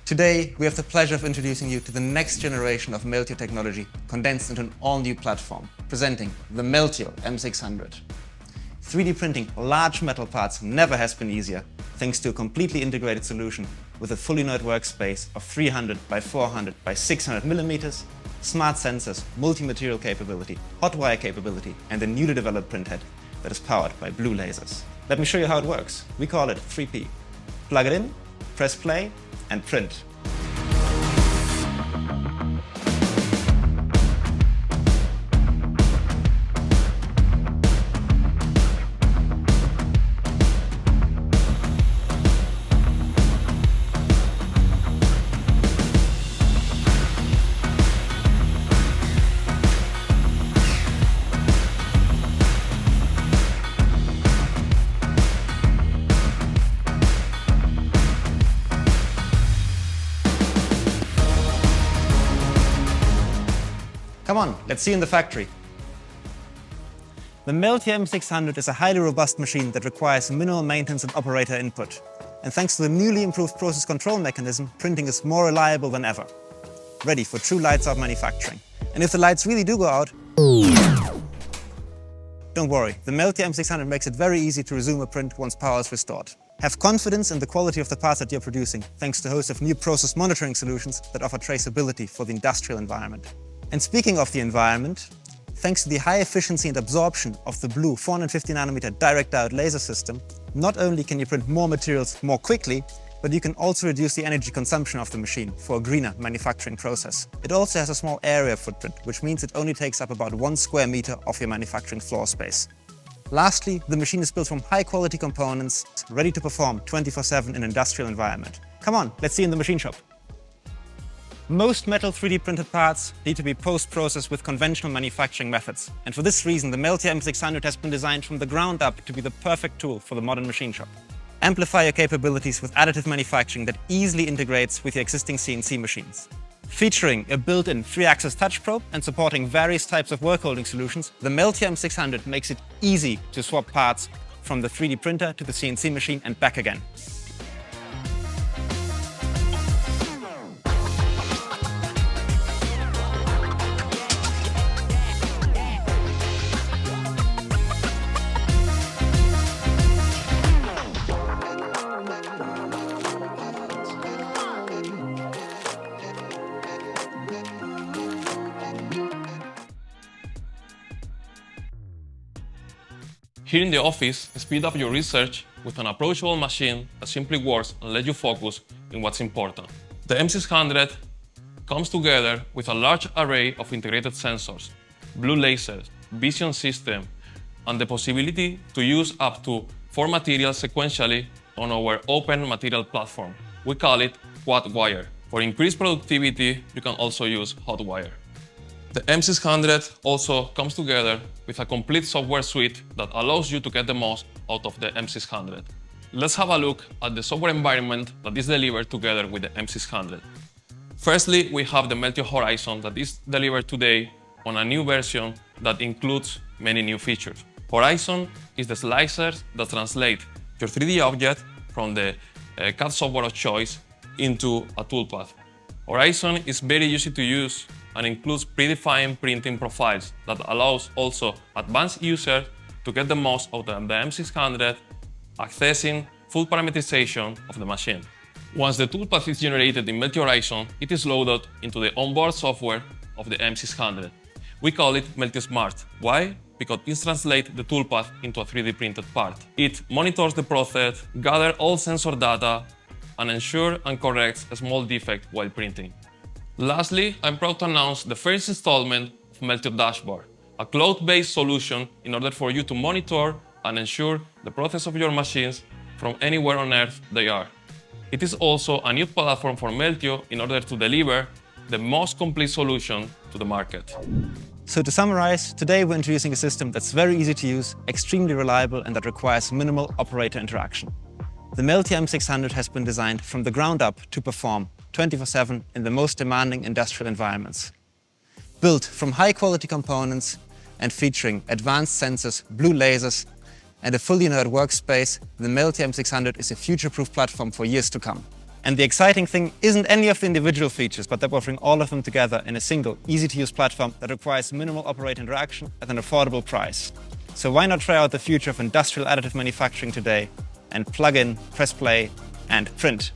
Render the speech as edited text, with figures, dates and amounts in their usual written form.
Today, we have the pleasure of introducing you to the next generation of Meltio technology condensed into an all-new platform, presenting the Meltio M600. 3D printing large metal parts never has been easier, thanks to a completely integrated solution with a fully inert workspace of 300 by 400 by 600 millimeters, smart sensors, multi-material capability, hot wire capability, and a newly developed printhead that is powered by blue lasers. Let me show you how it works. We call it 3P. Plug it in, press play, and print. Come on, let's see in the factory. The Meltio M600 is a highly robust machine that requires minimal maintenance and operator input. And thanks to the newly improved process control mechanism, printing is more reliable than ever. Ready for true lights-out manufacturing. And if the lights really do go out, don't worry, the Meltio M600 makes it very easy to resume a print once power is restored. Have confidence in the quality of the parts that you're producing, thanks to a host of new process monitoring solutions that offer traceability for the industrial environment. And speaking of the environment, thanks to the high efficiency and absorption of the blue 450nm direct diode laser system, not only can you print more materials more quickly, but you can also reduce the energy consumption of the machine for a greener manufacturing process. It also has a small area footprint, which means it only takes up about 1 square meter of your manufacturing floor space. Lastly, the machine is built from high-quality components, ready to perform 24/7 in an industrial environment. Come on, let's see in the machine shop. Most metal 3D printed parts need to be post-processed with conventional manufacturing methods. And for this reason, the Meltio M600 has been designed from the ground up to be the perfect tool for the modern machine shop. Amplify your capabilities with additive manufacturing that easily integrates with your existing CNC machines. Featuring a built-in 3-axis touch probe and supporting various types of work holding solutions, the Meltio M600 makes it easy to swap parts from the 3D printer to the CNC machine and back again. Here in the office, speed up your research with an approachable machine that simply works and lets you focus in what's important. The M600 comes together with a large array of integrated sensors, blue lasers, vision system, and the possibility to use up to 4 materials sequentially on our open material platform. We call it quad wire. For increased productivity, you can also use hot wire. The M600 also comes together with a complete software suite that allows you to get the most out of the M600. Let's have a look at the software environment that is delivered together with the M600. Firstly, we have the Meltio Horizon that is delivered today on a new version that includes many new features. Horizon is the slicer that translates your 3D object from the CAD software of choice into a toolpath. Horizon is very easy to use and includes predefined printing profiles that allows also advanced users to get the most out of the M600, accessing full parameterization of the machine. Once the toolpath is generated in Meltio Horizon, it is loaded into the onboard software of the M600. We call it Meltio Smart. Why? Because it translates the toolpath into a 3D printed part. It monitors the process, gathers all sensor data, and ensures and corrects a small defect while printing. Lastly, I'm proud to announce the first installment of Meltio Dashboard, a cloud-based solution in order for you to monitor and ensure the process of your machines from anywhere on Earth they are. It is also a new platform for Meltio in order to deliver the most complete solution to the market. So to summarize, today we're introducing a system that's very easy to use, extremely reliable, and that requires minimal operator interaction. The Meltio M600 has been designed from the ground up to perform 24/7 in the most demanding industrial environments. Built from high-quality components and featuring advanced sensors, blue lasers, and a fully inert workspace, the Meltio M600 is a future-proof platform for years to come. And the exciting thing isn't any of the individual features, but that we're offering all of them together in a single, easy-to-use platform that requires minimal operator interaction at an affordable price. So why not try out the future of industrial additive manufacturing today and plug in, press play, and print?